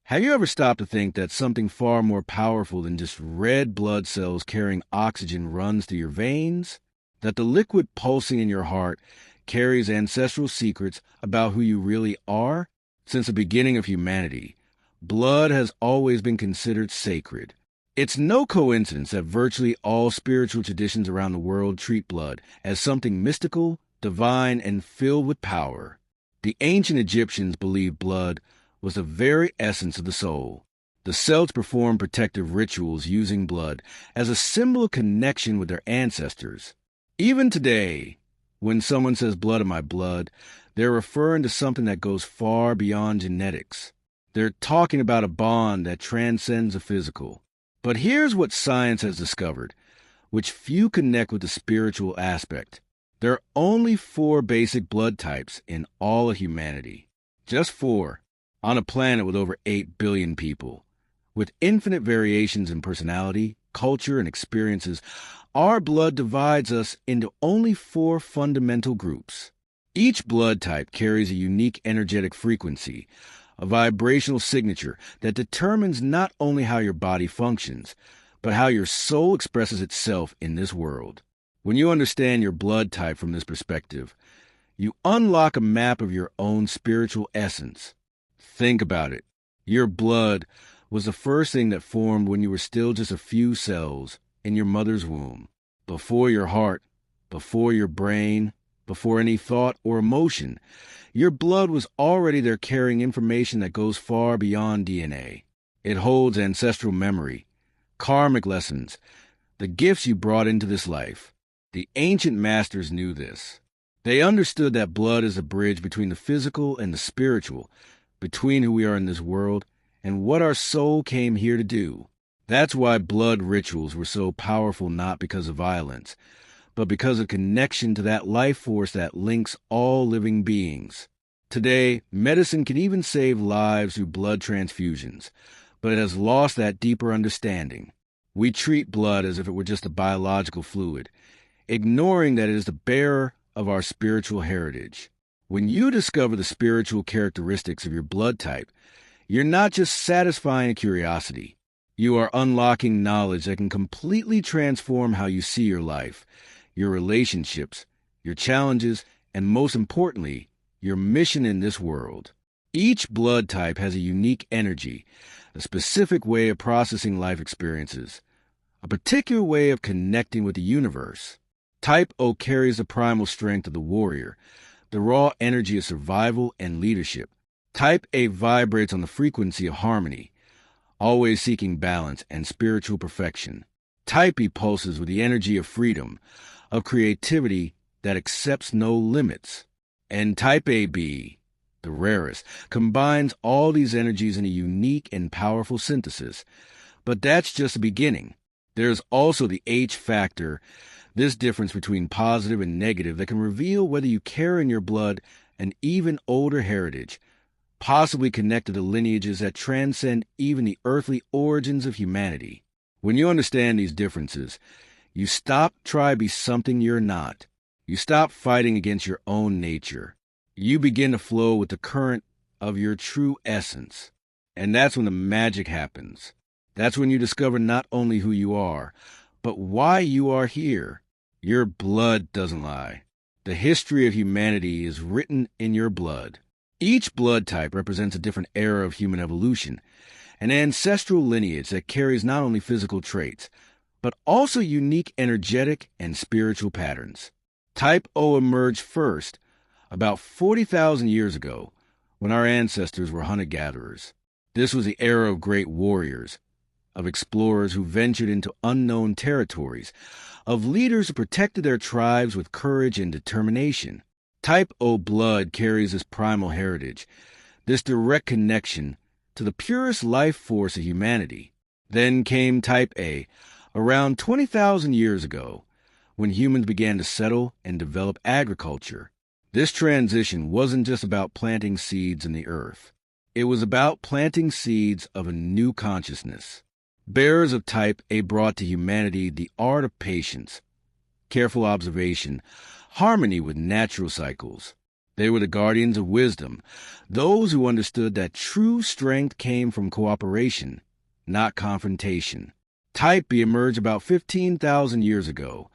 Have you ever stopped to think that something far more powerful than just red blood cells carrying oxygen runs through your veins? That the liquid pulsing in your heart carries ancestral secrets about who you really are? Since the beginning of humanity, blood has always been considered sacred. It's no coincidence that virtually all spiritual traditions around the world treat blood as something mystical, divine, and filled with power. The ancient Egyptians believed blood was the very essence of the soul. The Celts performed protective rituals using blood as a symbol of connection with their ancestors. Even today, when someone says blood of my blood, they're referring to something that goes far beyond genetics. They're talking about a bond that transcends the physical. But here's what science has discovered, which few connect with the spiritual aspect. There are only 4 basic blood types in all of humanity. Just 4. On a planet with over 8 billion people. With infinite variations in personality, culture, and experiences, our blood divides us into only 4 fundamental groups. Each blood type carries a unique energetic frequency, a vibrational signature that determines not only how your body functions, but how your soul expresses itself in this world. When you understand your blood type from this perspective, you unlock a map of your own spiritual essence. Think about it. Your blood was the first thing that formed when you were still just a few cells in your mother's womb. Before your heart, before your brain, before any thought or emotion, your blood was already there carrying information that goes far beyond DNA. It holds ancestral memory, karmic lessons, the gifts you brought into this life. The ancient masters knew this. They understood that blood is a bridge between the physical and the spiritual, between who we are in this world and what our soul came here to do. That's why blood rituals were so powerful, not because of violence, but because of connection to that life force that links all living beings. Today, medicine can even save lives through blood transfusions, but it has lost that deeper understanding. We treat blood as if it were just a biological fluid, ignoring that it is the bearer of our spiritual heritage. When you discover the spiritual characteristics of your blood type, you're not just satisfying a curiosity. You are unlocking knowledge that can completely transform how you see your life, your relationships, your challenges, and most importantly, your mission in this world. Each blood type has a unique energy, a specific way of processing life experiences, a particular way of connecting with the universe. Type O carries the primal strength of the warrior, the raw energy of survival and leadership. Type A vibrates on the frequency of harmony, always seeking balance and spiritual perfection. Type E pulses with the energy of freedom, of creativity that accepts no limits. And Type AB, the rarest, combines all these energies in a unique and powerful synthesis. But that's just the beginning. There's also the H factor, this difference between positive and negative that can reveal whether you carry in your blood an even older heritage, possibly connected to lineages that transcend even the earthly origins of humanity. When you understand these differences, you stop trying to be something you're not. You stop fighting against your own nature. You begin to flow with the current of your true essence. And that's when the magic happens. That's when you discover not only who you are, but why you are here. Your blood doesn't lie. The history of humanity is written in your blood. Each blood type represents a different era of human evolution, an ancestral lineage that carries not only physical traits, but also unique energetic and spiritual patterns. Type O emerged first, about 40,000 years ago, when our ancestors were hunter-gatherers. This was the era of great warriors, of explorers who ventured into unknown territories, of leaders who protected their tribes with courage and determination. Type O blood carries this primal heritage, this direct connection to the purest life force of humanity. Then came Type A, around 20,000 years ago, when humans began to settle and develop agriculture. This transition wasn't just about planting seeds in the earth. It was about planting seeds of a new consciousness. Bearers of Type A brought to humanity the art of patience, careful observation, harmony with natural cycles. They were the guardians of wisdom, those who understood that true strength came from cooperation, not confrontation. Type B emerged about 15,000 years ago,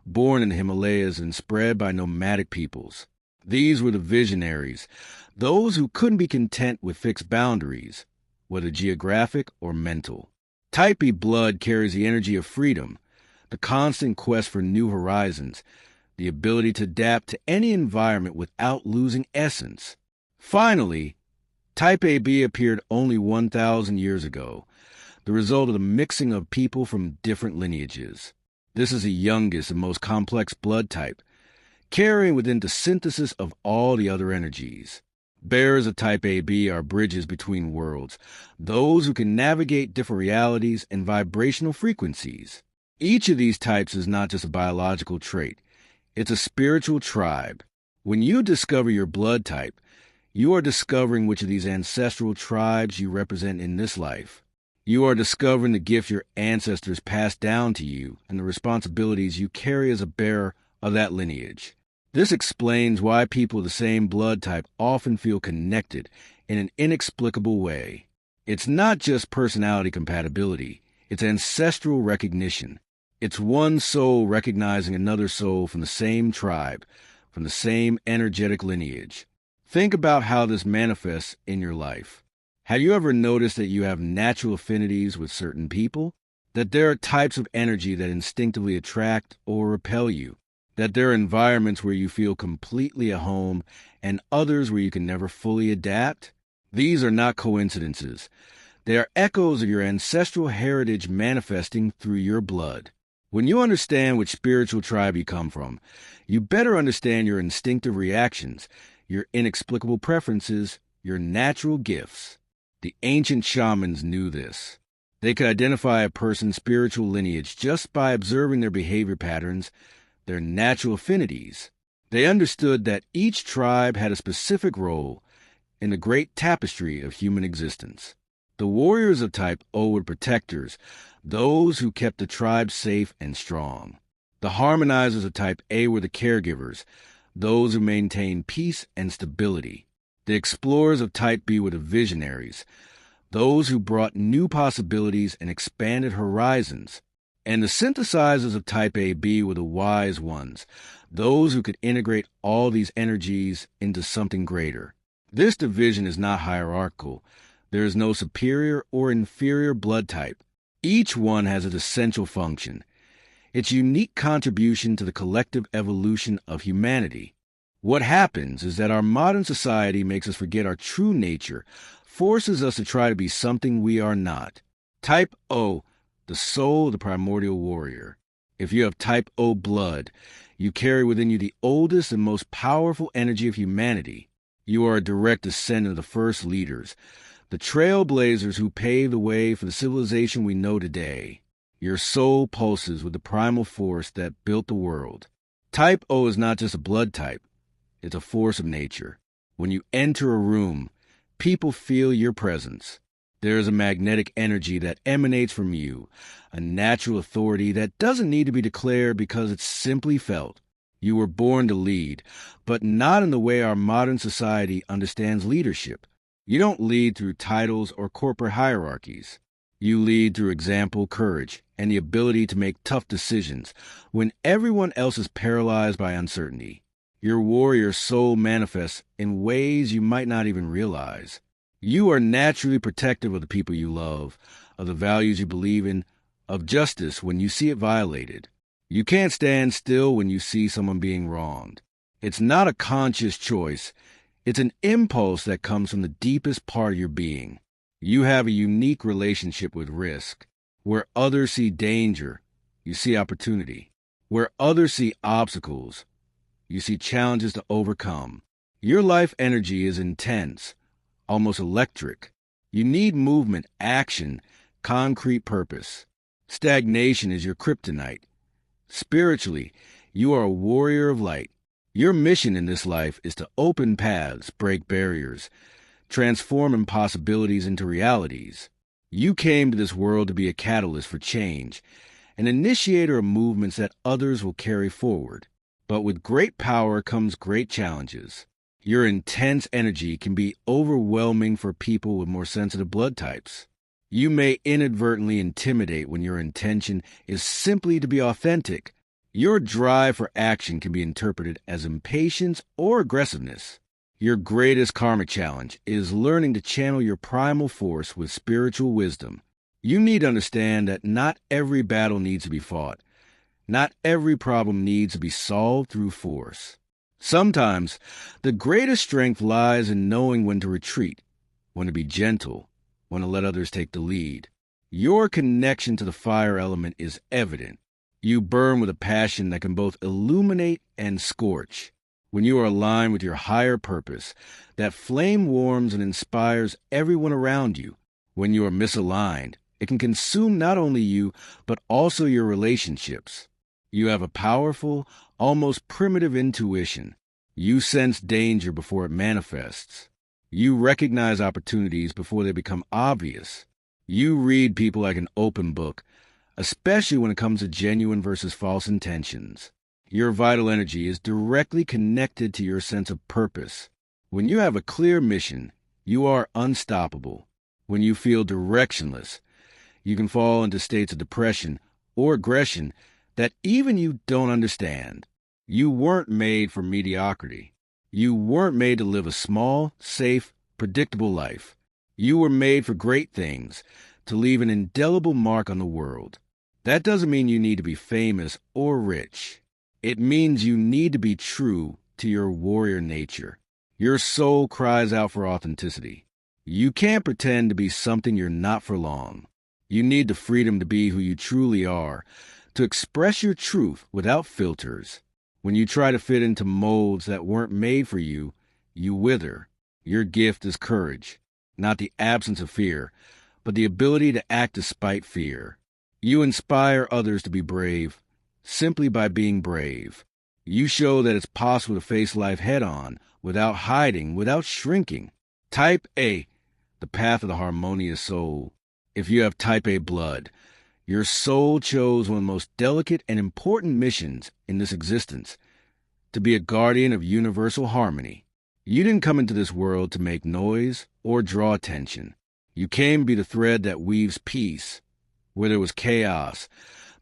born in the Himalayas and spread by nomadic peoples. These were the visionaries, those who couldn't be content with fixed boundaries, whether geographic or mental. Type B blood carries the energy of freedom, the constant quest for new horizons, the ability to adapt to any environment without losing essence. Finally, Type AB appeared only 1,000 years ago, the result of the mixing of people from different lineages. This is the youngest and most complex blood type, carrying within the synthesis of all the other energies. Bearers of Type AB are bridges between worlds, those who can navigate different realities and vibrational frequencies. Each of these types is not just a biological trait. It's a spiritual tribe. When you discover your blood type, you are discovering which of these ancestral tribes you represent in this life. You are discovering the gifts your ancestors passed down to you and the responsibilities you carry as a bearer of that lineage. This explains why people of the same blood type often feel connected in an inexplicable way. It's not just personality compatibility, it's ancestral recognition. It's one soul recognizing another soul from the same tribe, from the same energetic lineage. Think about how this manifests in your life. Have you ever noticed that you have natural affinities with certain people? That there are types of energy that instinctively attract or repel you? That there are environments where you feel completely at home and others where you can never fully adapt? These are not coincidences. They are echoes of your ancestral heritage manifesting through your blood. When you understand which spiritual tribe you come from, you better understand your instinctive reactions, your inexplicable preferences, your natural gifts. The ancient shamans knew this. They could identify a person's spiritual lineage just by observing their behavior patterns, their natural affinities. They understood that each tribe had a specific role in the great tapestry of human existence. The warriors of Type O were protectors, those who kept the tribe safe and strong. The harmonizers of Type A were the caregivers, those who maintained peace and stability. The explorers of Type B were the visionaries, those who brought new possibilities and expanded horizons. And the synthesizers of Type AB were the wise ones, those who could integrate all these energies into something greater. This division is not hierarchical. There is no superior or inferior blood type. Each one has its essential function, its unique contribution to the collective evolution of humanity. What happens is that our modern society makes us forget our true nature, forces us to try to be something we are not. Type O, the soul of the primordial warrior. If you have Type O blood, you carry within you the oldest and most powerful energy of humanity. You are a direct descendant of the first leaders, the trailblazers who paved the way for the civilization we know today. Your soul pulses with the primal force that built the world. Type O is not just a blood type. It's a force of nature. When you enter a room, people feel your presence. There is a magnetic energy that emanates from you, a natural authority that doesn't need to be declared because it's simply felt. You were born to lead, but not in the way our modern society understands leadership. You don't lead through titles or corporate hierarchies. You lead through example, courage, and the ability to make tough decisions when everyone else is paralyzed by uncertainty. Your warrior soul manifests in ways you might not even realize. You are naturally protective of the people you love, of the values you believe in, of justice when you see it violated. You can't stand still when you see someone being wronged. It's not a conscious choice. It's an impulse that comes from the deepest part of your being. You have a unique relationship with risk. Where others see danger, you see opportunity. Where others see obstacles, you see challenges to overcome. Your life energy is intense, almost electric. You need movement, action, concrete purpose. Stagnation is your kryptonite. Spiritually, you are a warrior of light. Your mission in this life is to open paths, break barriers, transform impossibilities into realities. You came to this world to be a catalyst for change, an initiator of movements that others will carry forward. But with great power comes great challenges. Your intense energy can be overwhelming for people with more sensitive blood types. You may inadvertently intimidate when your intention is simply to be authentic. Your drive for action can be interpreted as impatience or aggressiveness. Your greatest karmic challenge is learning to channel your primal force with spiritual wisdom. You need to understand that not every battle needs to be fought. Not every problem needs to be solved through force. Sometimes, the greatest strength lies in knowing when to retreat, when to be gentle, when to let others take the lead. Your connection to the fire element is evident. You burn with a passion that can both illuminate and scorch. When you are aligned with your higher purpose, that flame warms and inspires everyone around you. When you are misaligned, it can consume not only you, but also your relationships. You have a powerful, almost primitive intuition. You sense danger before it manifests. You recognize opportunities before they become obvious. You read people like an open book, especially when it comes to genuine versus false intentions. Your vital energy is directly connected to your sense of purpose. When you have a clear mission, you are unstoppable. When you feel directionless, you can fall into states of depression or aggression that even you don't understand. You weren't made for mediocrity. You weren't made to live a small, safe, predictable life. You were made for great things, to leave an indelible mark on the world. That doesn't mean you need to be famous or rich. It means you need to be true to your warrior nature. Your soul cries out for authenticity. You can't pretend to be something you're not for long. You need the freedom to be who you truly are, to express your truth without filters. When you try to fit into molds that weren't made for you, you wither. Your gift is courage, not the absence of fear, but the ability to act despite fear. You inspire others to be brave simply by being brave. You show that it's possible to face life head-on, without hiding, without shrinking. Type A, the path of the harmonious soul. If you have type A blood, your soul chose one of the most delicate and important missions in this existence, to be a guardian of universal harmony. You didn't come into this world to make noise or draw attention. You came to be the thread that weaves peace where there was chaos,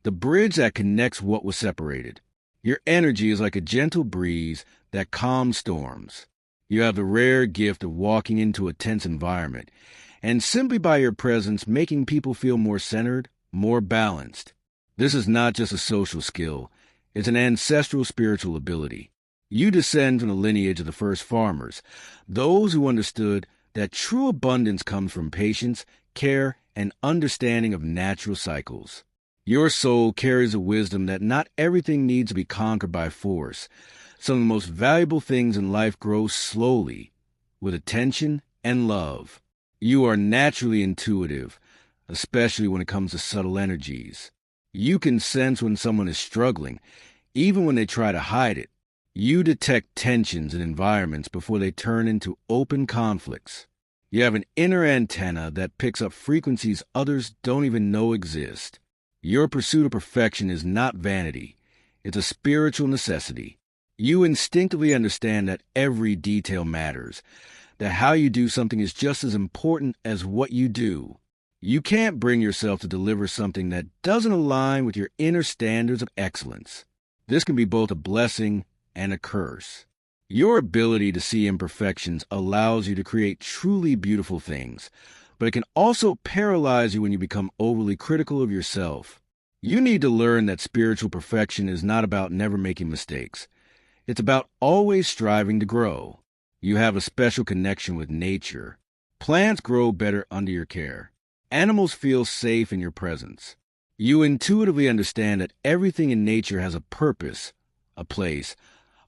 the bridge that connects what was separated. Your energy is like a gentle breeze that calms storms. You have the rare gift of walking into a tense environment, and simply by your presence making people feel more centered, more balanced. This is not just a social skill, it's an ancestral spiritual ability. You descend from the lineage of the first farmers, those who understood that true abundance comes from patience, care, and understanding of natural cycles. Your soul carries a wisdom that not everything needs to be conquered by force. Some of the most valuable things in life grow slowly, with attention and love. You are naturally intuitive, especially when it comes to subtle energies. You can sense when someone is struggling, even when they try to hide it. You detect tensions in environments before they turn into open conflicts. You have an inner antenna that picks up frequencies others don't even know exist. Your pursuit of perfection is not vanity. It's a spiritual necessity. You instinctively understand that every detail matters, that how you do something is just as important as what you do. You can't bring yourself to deliver something that doesn't align with your inner standards of excellence. This can be both a blessing and a curse. Your ability to see imperfections allows you to create truly beautiful things, but it can also paralyze you when you become overly critical of yourself. You need to learn that spiritual perfection is not about never making mistakes. It's about always striving to grow. You have a special connection with nature. Plants grow better under your care. Animals feel safe in your presence. You intuitively understand that everything in nature has a purpose, a place,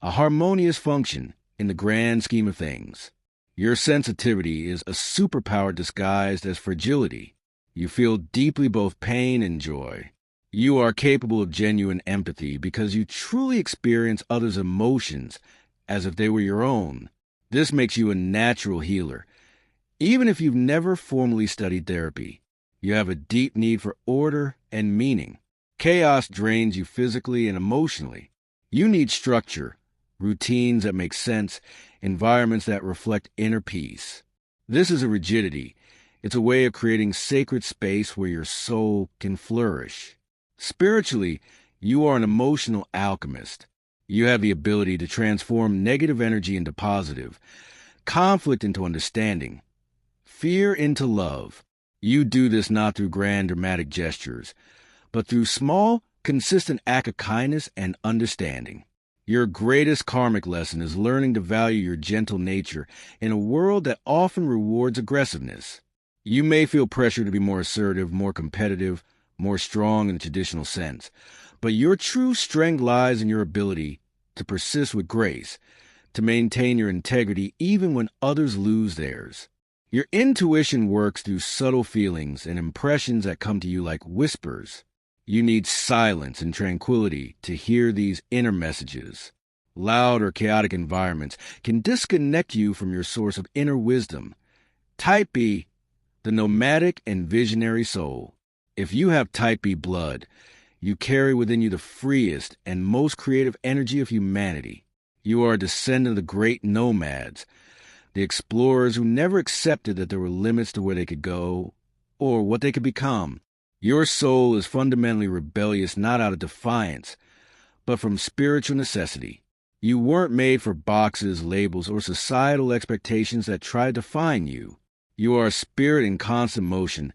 a harmonious function in the grand scheme of things. Your sensitivity is a superpower disguised as fragility. You feel deeply both pain and joy. You are capable of genuine empathy because you truly experience others' emotions as if they were your own. This makes you a natural healer. Even if you've never formally studied therapy, you have a deep need for order and meaning. Chaos drains you physically and emotionally. You need structure, routines that make sense, environments that reflect inner peace. This is a rigidity. It's a way of creating sacred space where your soul can flourish. Spiritually, you are an emotional alchemist. You have the ability to transform negative energy into positive, conflict into understanding, fear into love. You do this not through grand dramatic gestures, but through small, consistent acts of kindness and understanding. Your greatest karmic lesson is learning to value your gentle nature in a world that often rewards aggressiveness. You may feel pressure to be more assertive, more competitive, more strong in the traditional sense, but your true strength lies in your ability to persist with grace, to maintain your integrity even when others lose theirs. Your intuition works through subtle feelings and impressions that come to you like whispers. You need silence and tranquility to hear these inner messages. Loud or chaotic environments can disconnect you from your source of inner wisdom. Type B, the nomadic and visionary soul. If you have Type B blood, you carry within you the freest and most creative energy of humanity. You are a descendant of the great nomads, the explorers who never accepted that there were limits to where they could go or what they could become. Your soul is fundamentally rebellious not out of defiance, but from spiritual necessity. You weren't made for boxes, labels, or societal expectations that try to define you. You are a spirit in constant motion,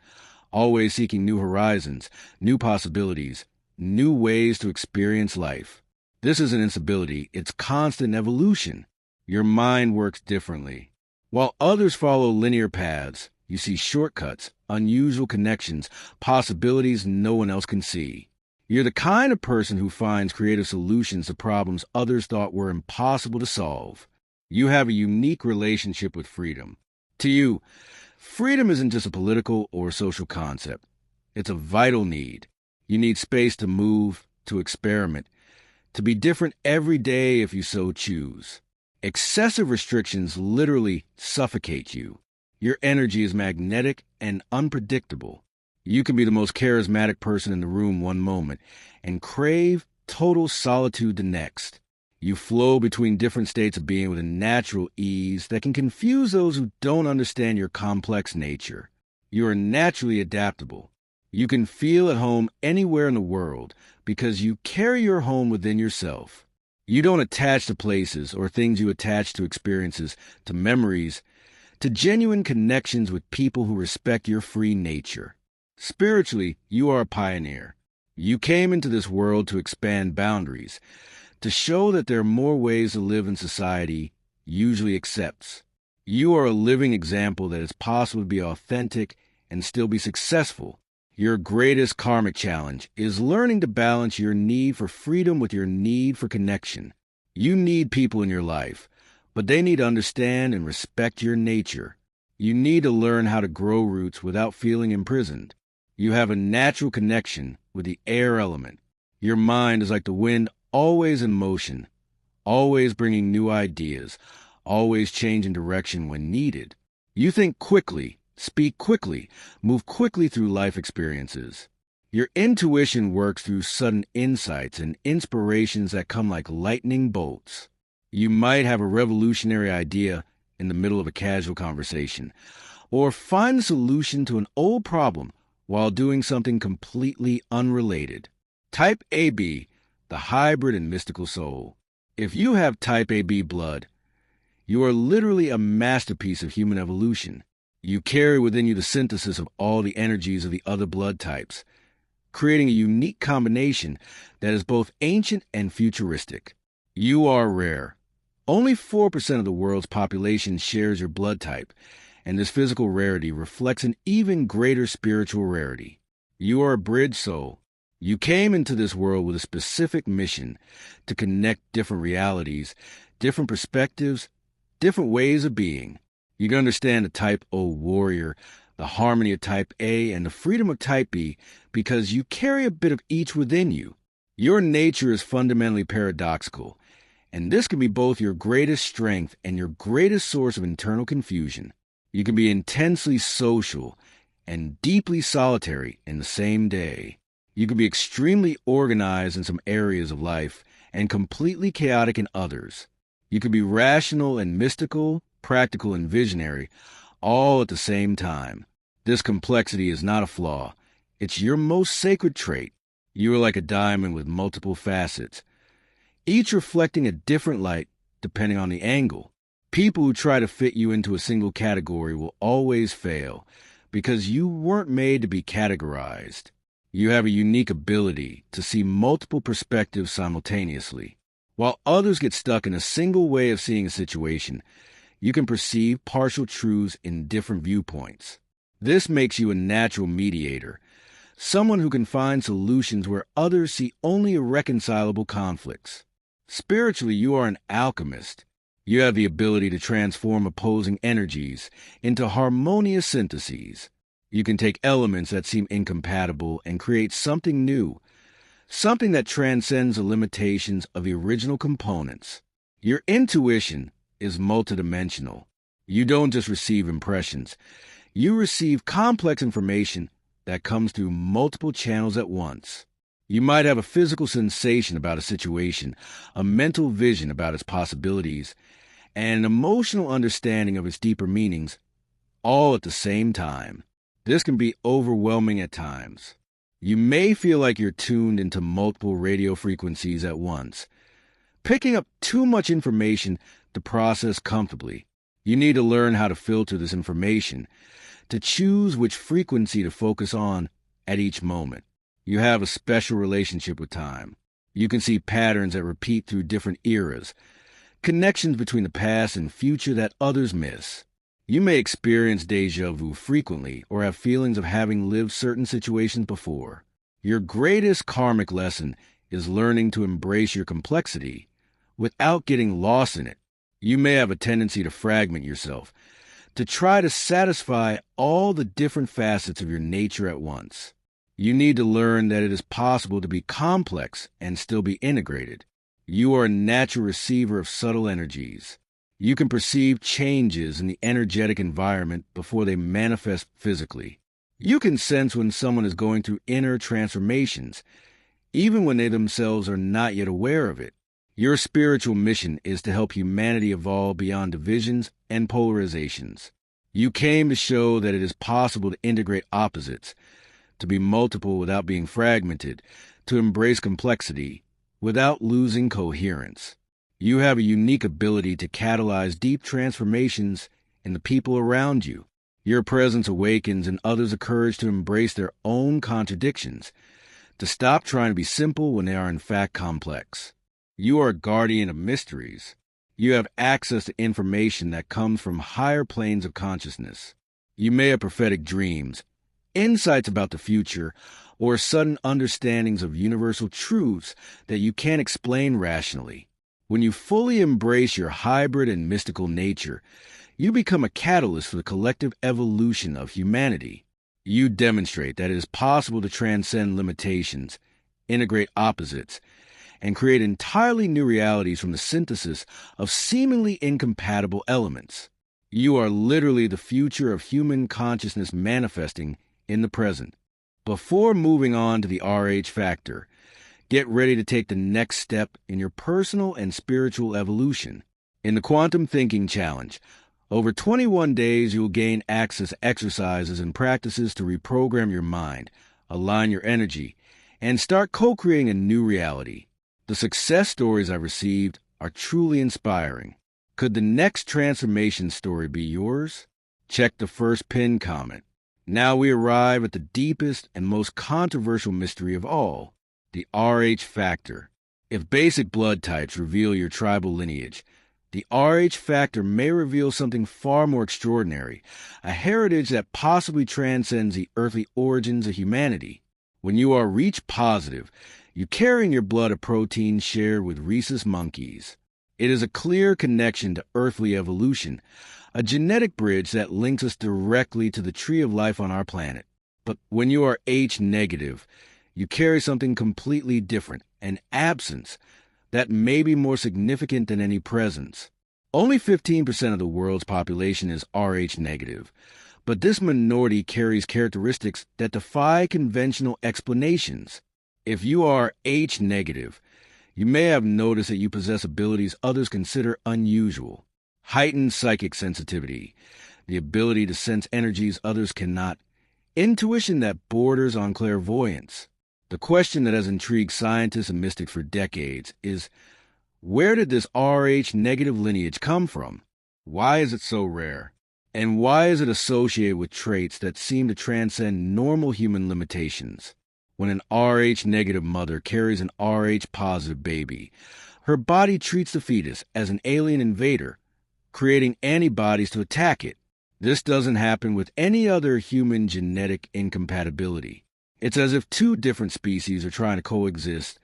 always seeking new horizons, new possibilities, new ways to experience life. This isn't instability, it's constant evolution. Your mind works differently. While others follow linear paths, you see shortcuts, unusual connections, possibilities no one else can see. You're the kind of person who finds creative solutions to problems others thought were impossible to solve. You have a unique relationship with freedom. To you, freedom isn't just a political or social concept. It's a vital need. You need space to move, to experiment, to be different every day if you so choose. Excessive restrictions literally suffocate you. Your energy is magnetic and unpredictable. You can be the most charismatic person in the room one moment and crave total solitude the next. You flow between different states of being with a natural ease that can confuse those who don't understand your complex nature. You are naturally adaptable. You can feel at home anywhere in the world because you carry your home within yourself. You don't attach to places or things, you attach to experiences, to memories, to genuine connections with people who respect your free nature. Spiritually, you are a pioneer. You came into this world to expand boundaries, to show that there are more ways to live in society usually accepts. You are a living example that it's possible to be authentic and still be successful. Your greatest karmic challenge is learning to balance your need for freedom with your need for connection. You need people in your life, but they need to understand and respect your nature. You need to learn how to grow roots without feeling imprisoned. You have a natural connection with the air element. Your mind is like the wind, always in motion, always bringing new ideas, always changing direction when needed. You think quickly, speak quickly, move quickly through life experiences. Your intuition works through sudden insights and inspirations that come like lightning bolts. You might have a revolutionary idea in the middle of a casual conversation, or find a solution to an old problem while doing something completely unrelated. Type AB, the hybrid and mystical soul. If you have Type AB blood, you are literally a masterpiece of human evolution. You carry within you the synthesis of all the energies of the other blood types, creating a unique combination that is both ancient and futuristic. You are rare. Only 4% of the world's population shares your blood type, and this physical rarity reflects an even greater spiritual rarity. You are a bridge soul. You came into this world with a specific mission to connect different realities, different perspectives, different ways of being. You can understand the Type O warrior, the harmony of Type A, and the freedom of Type B because you carry a bit of each within you. Your nature is fundamentally paradoxical, and this can be both your greatest strength and your greatest source of internal confusion. You can be intensely social and deeply solitary in the same day. You can be extremely organized in some areas of life and completely chaotic in others. You can be rational and mystical, practical and visionary, all at the same time. This complexity is not a flaw. It's your most sacred trait. You are like a diamond with multiple facets, each reflecting a different light depending on the angle. People who try to fit you into a single category will always fail because you weren't made to be categorized. You have a unique ability to see multiple perspectives simultaneously. While others get stuck in a single way of seeing a situation, you can perceive partial truths in different viewpoints. This makes you a natural mediator, someone who can find solutions where others see only irreconcilable conflicts. Spiritually, you are an alchemist. You have the ability to transform opposing energies into harmonious syntheses. You can take elements that seem incompatible and create something new, something that transcends the limitations of the original components. Your intuition is multidimensional. You don't just receive impressions. You receive complex information that comes through multiple channels at once. You might have a physical sensation about a situation, a mental vision about its possibilities, and an emotional understanding of its deeper meanings, all at the same time. This can be overwhelming at times. You may feel like you're tuned into multiple radio frequencies at once, picking up too much information to process comfortably. You need to learn how to filter this information, to choose which frequency to focus on at each moment. You have a special relationship with time. You can see patterns that repeat through different eras, connections between the past and future that others miss. You may experience déjà vu frequently or have feelings of having lived certain situations before. Your greatest karmic lesson is learning to embrace your complexity without getting lost in it. You may have a tendency to fragment yourself, to try to satisfy all the different facets of your nature at once. You need to learn that it is possible to be complex and still be integrated. You are a natural receiver of subtle energies. You can perceive changes in the energetic environment before they manifest physically. You can sense when someone is going through inner transformations, even when they themselves are not yet aware of it. Your spiritual mission is to help humanity evolve beyond divisions and polarizations. You came to show that it is possible to integrate opposites, to be multiple without being fragmented, to embrace complexity without losing coherence. You have a unique ability to catalyze deep transformations in the people around you. Your presence awakens in others a courage to embrace their own contradictions, to stop trying to be simple when they are in fact complex. You are a guardian of mysteries. You have access to information that comes from higher planes of consciousness. You may have prophetic dreams, insights about the future, or sudden understandings of universal truths that you can't explain rationally. When you fully embrace your hybrid and mystical nature, you become a catalyst for the collective evolution of humanity. You demonstrate that it is possible to transcend limitations, integrate opposites, and create entirely new realities from the synthesis of seemingly incompatible elements. You are literally the future of human consciousness manifesting in the present. Before moving on to the RH factor, get ready to take the next step in your personal and spiritual evolution. In the Quantum Thinking Challenge, over 21 days you'll gain access to exercises and practices to reprogram your mind, align your energy, and start co-creating a new reality. The success stories I've received are truly inspiring. Could the next transformation story be yours? Check the first pinned comment. Now we arrive at the deepest and most controversial mystery of all, the RH factor. If basic blood types reveal your tribal lineage, the RH factor may reveal something far more extraordinary, a heritage that possibly transcends the earthly origins of humanity. When you are Reach positive, you carry in your blood a protein shared with rhesus monkeys. It is a clear connection to earthly evolution, a genetic bridge that links us directly to the tree of life on our planet. But when you are H negative, you carry something completely different, an absence that may be more significant than any presence. Only 15% of the world's population is Rh negative, but this minority carries characteristics that defy conventional explanations. If you are H negative, You may have noticed that you possess abilities others consider unusual. Heightened psychic sensitivity, the ability to sense energies others cannot. Intuition that borders on clairvoyance. The question that has intrigued scientists and mystics for decades is, where did this Rh negative lineage come from? Why is it so rare? And why is it associated with traits that seem to transcend normal human limitations? When an Rh negative mother carries an Rh positive baby, her body treats the fetus as an alien invader, creating antibodies to attack it. This doesn't happen with any other human genetic incompatibility. It's as if two different species are trying to coexist,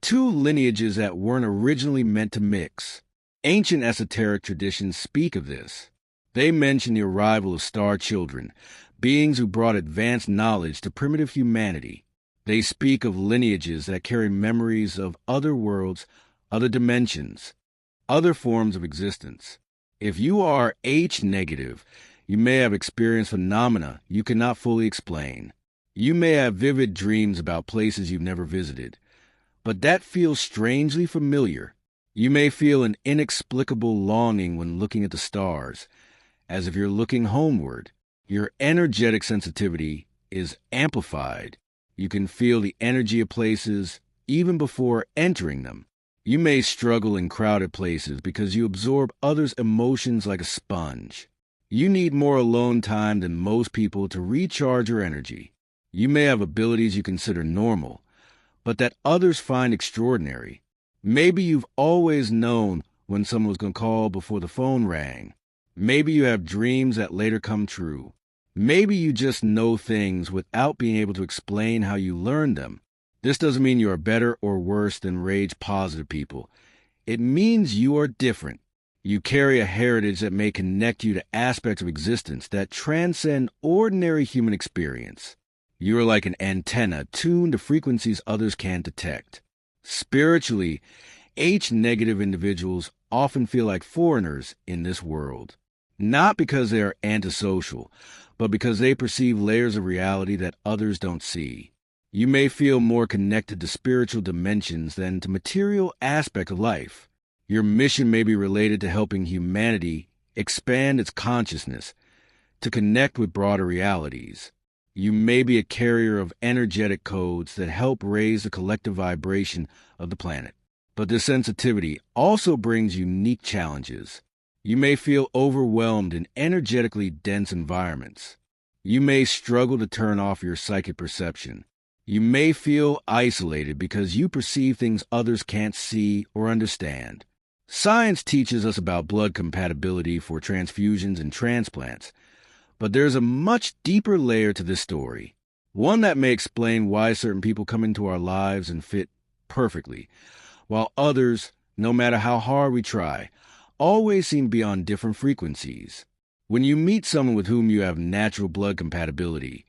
two lineages that weren't originally meant to mix. Ancient esoteric traditions speak of this. They mention the arrival of star children, beings who brought advanced knowledge to primitive humanity. They speak of lineages that carry memories of other worlds, other dimensions, other forms of existence. If you are H negative, you may have experienced phenomena you cannot fully explain. You may have vivid dreams about places you've never visited, but that feels strangely familiar. You may feel an inexplicable longing when looking at the stars, as if you're looking homeward. Your energetic sensitivity is amplified. You can feel the energy of places even before entering them. You may struggle in crowded places because you absorb others' emotions like a sponge. You need more alone time than most people to recharge your energy. You may have abilities you consider normal, but that others find extraordinary. Maybe you've always known when someone was going to call before the phone rang. Maybe you have dreams that later come true. Maybe you just know things without being able to explain how you learned them. This doesn't mean you are better or worse than rage-positive people. It means you are different. You carry a heritage that may connect you to aspects of existence that transcend ordinary human experience. You are like an antenna tuned to frequencies others can't detect. Spiritually, H-negative individuals often feel like foreigners in this world. Not because they are antisocial, but because they perceive layers of reality that others don't see. You may feel more connected to spiritual dimensions than to material aspects of life. Your mission may be related to helping humanity expand its consciousness, to connect with broader realities. You may be a carrier of energetic codes that help raise the collective vibration of the planet. But this sensitivity also brings unique challenges. You may feel overwhelmed in energetically dense environments. You may struggle to turn off your psychic perception. You may feel isolated because you perceive things others can't see or understand. Science teaches us about blood compatibility for transfusions and transplants, but there's a much deeper layer to this story, one that may explain why certain people come into our lives and fit perfectly, while others, no matter how hard we try, always seem to be on different frequencies. When you meet someone with whom you have natural blood compatibility,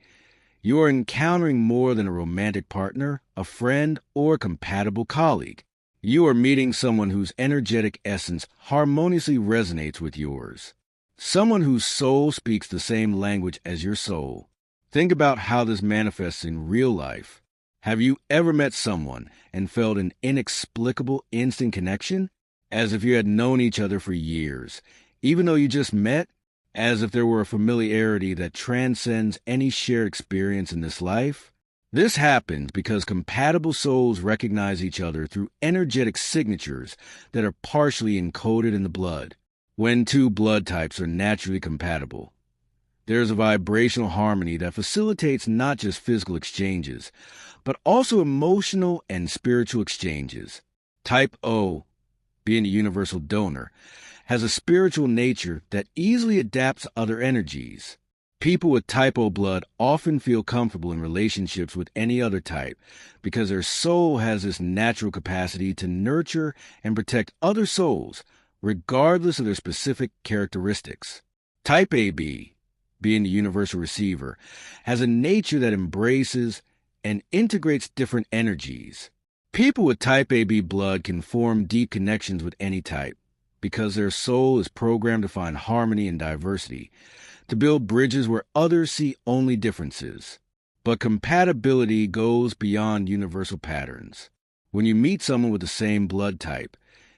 you are encountering more than a romantic partner, a friend, or a compatible colleague. You are meeting someone whose energetic essence harmoniously resonates with yours. Someone whose soul speaks the same language as your soul. Think about how this manifests in real life. Have you ever met someone and felt an inexplicable instant connection? As if you had known each other for years, even though you just met? As if there were a familiarity that transcends any shared experience in this life? This happens because compatible souls recognize each other through energetic signatures that are partially encoded in the blood. When two blood types are naturally compatible, there is a vibrational harmony that facilitates not just physical exchanges, but also emotional and spiritual exchanges. Type O, being a universal donor, has a spiritual nature that easily adapts to other energies. People with type O blood often feel comfortable in relationships with any other type because their soul has this natural capacity to nurture and protect other souls, regardless of their specific characteristics. Type AB, being the universal receiver, has a nature that embraces and integrates different energies. People with type AB blood can form deep connections with any type, because their soul is programmed to find harmony and diversity, to build bridges where others see only differences. But compatibility goes beyond universal patterns. When you meet someone with the same blood type,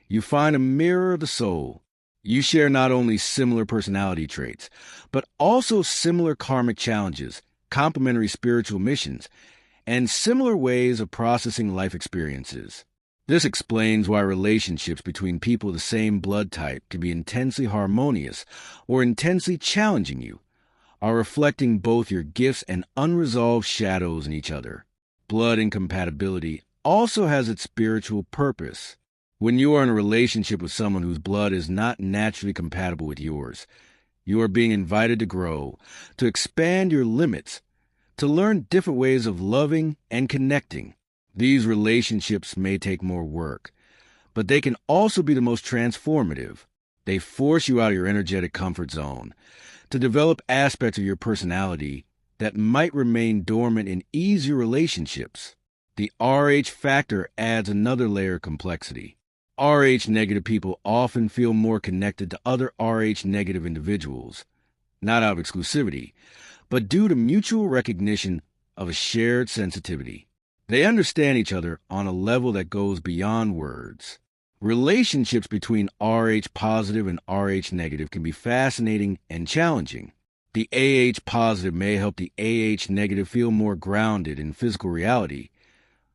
you find a mirror of the soul. You share not only similar personality traits, but also similar karmic challenges, complementary spiritual missions, and similar ways of processing life experiences. This explains why relationships between people of the same blood type can be intensely harmonious or intensely challenging you, are reflecting both your gifts and unresolved shadows in each other. Blood incompatibility also has its spiritual purpose. When you are in a relationship with someone whose blood is not naturally compatible with yours, you are being invited to grow, to expand your limits, to learn different ways of loving and connecting. These relationships may take more work, but they can also be the most transformative. They force you out of your energetic comfort zone to develop aspects of your personality that might remain dormant in easier relationships. The RH factor adds another layer of complexity. RH-negative people often feel more connected to other RH-negative individuals, not out of exclusivity, but due to mutual recognition of a shared sensitivity. They understand each other on a level that goes beyond words. Relationships between RH-positive and RH-negative can be fascinating and challenging. The AH-positive may help the AH-negative feel more grounded in physical reality,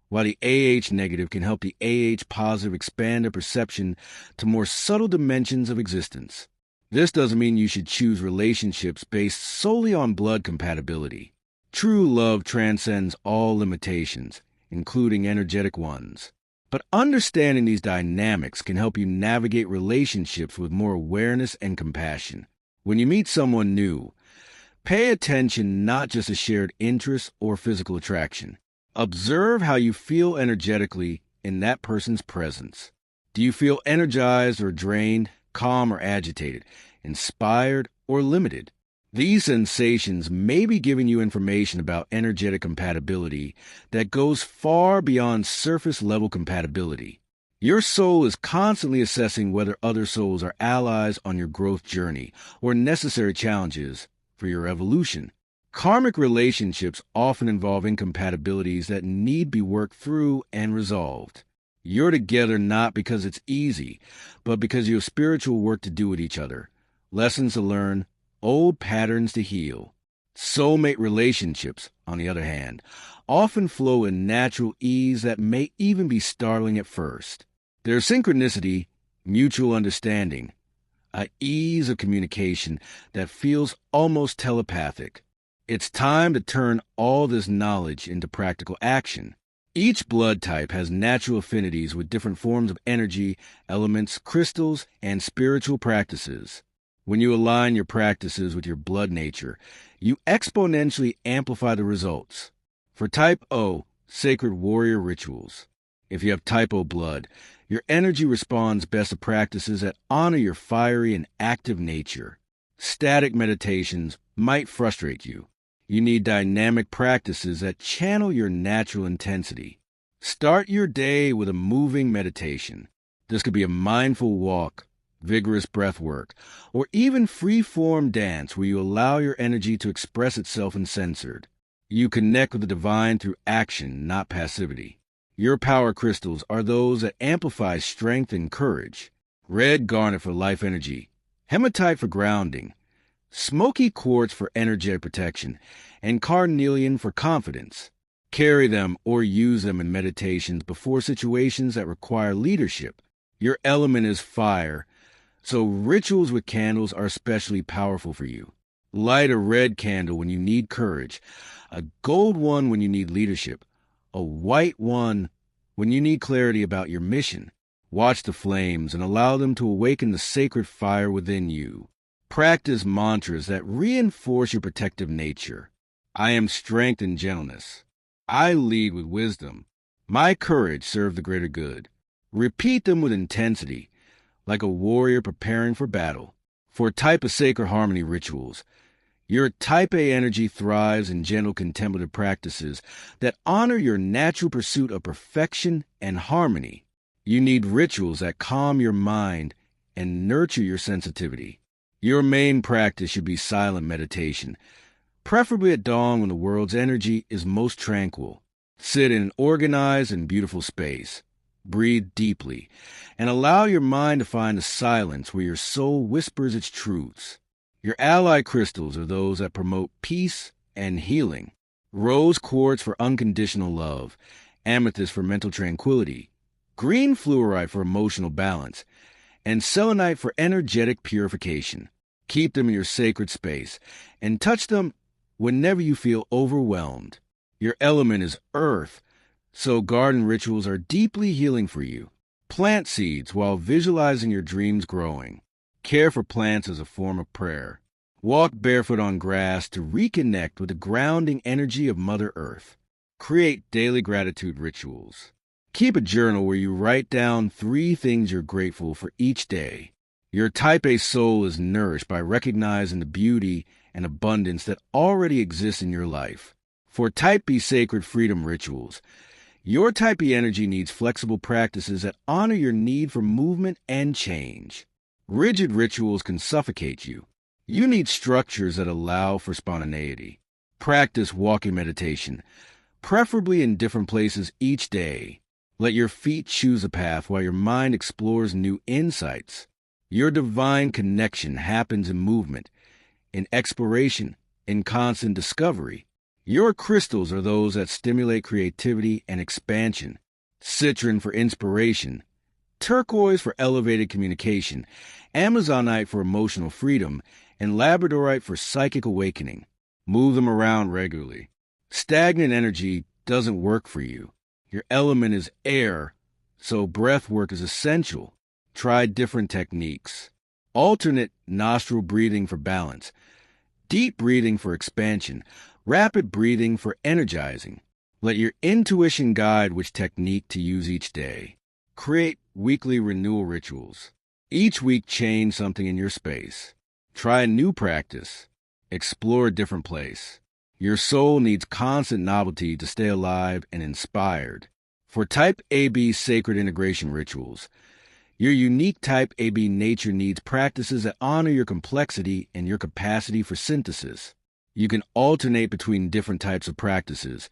while the AH-negative can help the AH-positive expand their perception to more subtle dimensions of existence. This doesn't mean you should choose relationships based solely on blood compatibility. True love transcends all limitations, including energetic ones. But understanding these dynamics can help you navigate relationships with more awareness and compassion. When you meet someone new, pay attention not just to shared interests or physical attraction. Observe how you feel energetically in that person's presence. Do you feel energized or drained, calm or agitated, inspired or limited? These sensations may be giving you information about energetic compatibility that goes far beyond surface-level compatibility. Your soul is constantly assessing whether other souls are allies on your growth journey or necessary challenges for your evolution. Karmic relationships often involve incompatibilities that need be worked through and resolved. You're together not because it's easy, but because you have spiritual work to do with each other, lessons to learn, old patterns to heal. Soulmate relationships, on the other hand, often flow in natural ease that may even be startling at first. There's synchronicity, mutual understanding, an ease of communication that feels almost telepathic. It's time to turn all this knowledge into practical action. Each blood type has natural affinities with different forms of energy, elements, crystals, and spiritual practices. When you align your practices with your blood nature, you exponentially amplify the results. For type O, sacred warrior rituals. If you have type O blood, your energy responds best to practices that honor your fiery and active nature. Static meditations might frustrate you. You need dynamic practices that channel your natural intensity. Start your day with a moving meditation. This could be a mindful walk, vigorous breath work, or even free-form dance where you allow your energy to express itself uncensored. You connect with the divine through action, not passivity. Your power crystals are those that amplify strength and courage. Red garnet for life energy, hematite for grounding, smoky quartz for energetic protection, and carnelian for confidence. Carry them or use them in meditations before situations that require leadership. Your element is fire, so rituals with candles are especially powerful for you. Light a red candle when you need courage, a gold one when you need leadership, a white one when you need clarity about your mission. Watch the flames and allow them to awaken the sacred fire within you. Practice mantras that reinforce your protective nature. I am strength and gentleness. I lead with wisdom. My courage serves the greater good. Repeat them with intensity, like a warrior preparing for battle. For type of sacred harmony rituals, your type A energy thrives in gentle contemplative practices that honor your natural pursuit of perfection and harmony. You need rituals that calm your mind and nurture your sensitivity. Your main practice should be silent meditation, preferably at dawn when the world's energy is most tranquil. Sit in an organized and beautiful space. Breathe deeply and allow your mind to find a silence where your soul whispers its truths. Your ally crystals are those that promote peace and healing. Rose quartz for unconditional love, amethyst for mental tranquility, green fluorite for emotional balance, and selenite for energetic purification. Keep them in your sacred space and touch them whenever you feel overwhelmed. Your element is earth, so garden rituals are deeply healing for you. Plant seeds while visualizing your dreams growing. Care for plants as a form of prayer. Walk barefoot on grass to reconnect with the grounding energy of Mother Earth. Create daily gratitude rituals. Keep a journal where you write down 3 things you're grateful for each day. Your Type A soul is nourished by recognizing the beauty and abundance that already exists in your life. For Type B sacred freedom rituals, your Type B energy needs flexible practices that honor your need for movement and change. Rigid rituals can suffocate you. You need structures that allow for spontaneity. Practice walking meditation, preferably in different places each day. Let your feet choose a path while your mind explores new insights. Your divine connection happens in movement, in exploration, in constant discovery. Your crystals are those that stimulate creativity and expansion. Citron for inspiration, turquoise for elevated communication, amazonite for emotional freedom, and labradorite for psychic awakening. Move them around regularly. Stagnant energy doesn't work for you. Your element is air, so breath work is essential. Try different techniques. Alternate nostril breathing for balance, deep breathing for expansion, rapid breathing for energizing. Let your intuition guide which technique to use each day. Create weekly renewal rituals. Each week change something in your space. Try a new practice. Explore a different place. Your soul needs constant novelty to stay alive and inspired. For Type AB sacred integration rituals, your unique Type AB nature needs practices that honor your complexity and your capacity for synthesis. You can alternate between different types of practices,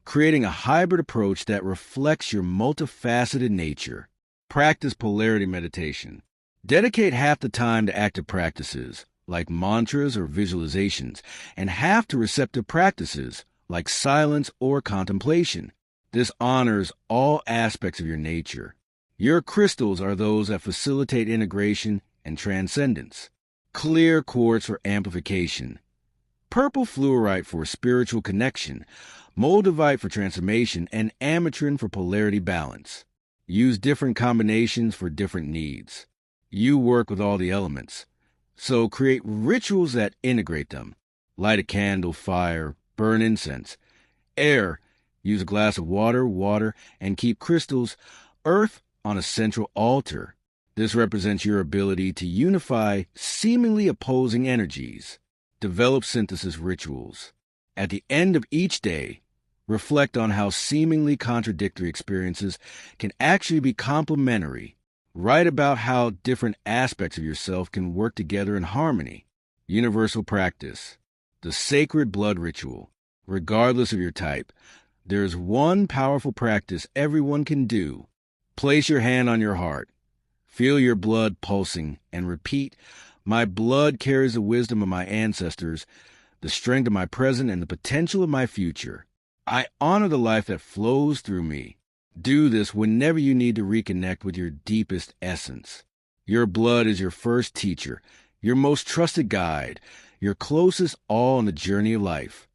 creating a hybrid approach that reflects your multifaceted nature. Practice polarity meditation. Dedicate half the time to active practices, like mantras or visualizations, and half to receptive practices, like silence or contemplation. This honors all aspects of your nature. Your crystals are those that facilitate integration and transcendence. Clear quartz for amplification. Purple fluorite for spiritual connection, moldavite for transformation, and amethyst for polarity balance. Use different combinations for different needs. You work with all the elements, so create rituals that integrate them. Light a candle, fire, burn incense. Air, use a glass of water, and keep crystals, earth, on a central altar. This represents your ability to unify seemingly opposing energies. Develop synthesis rituals. At the end of each day, reflect on how seemingly contradictory experiences can actually be complementary. Write about how different aspects of yourself can work together in harmony. Universal practice. The sacred blood ritual. Regardless of your type, there is one powerful practice everyone can do. Place your hand on your heart. Feel your blood pulsing and repeat, "My blood carries the wisdom of my ancestors, the strength of my present, and the potential of my future. I honor the life that flows through me." Do this whenever you need to reconnect with your deepest essence. Your blood is your first teacher, your most trusted guide, your closest all on the journey of life.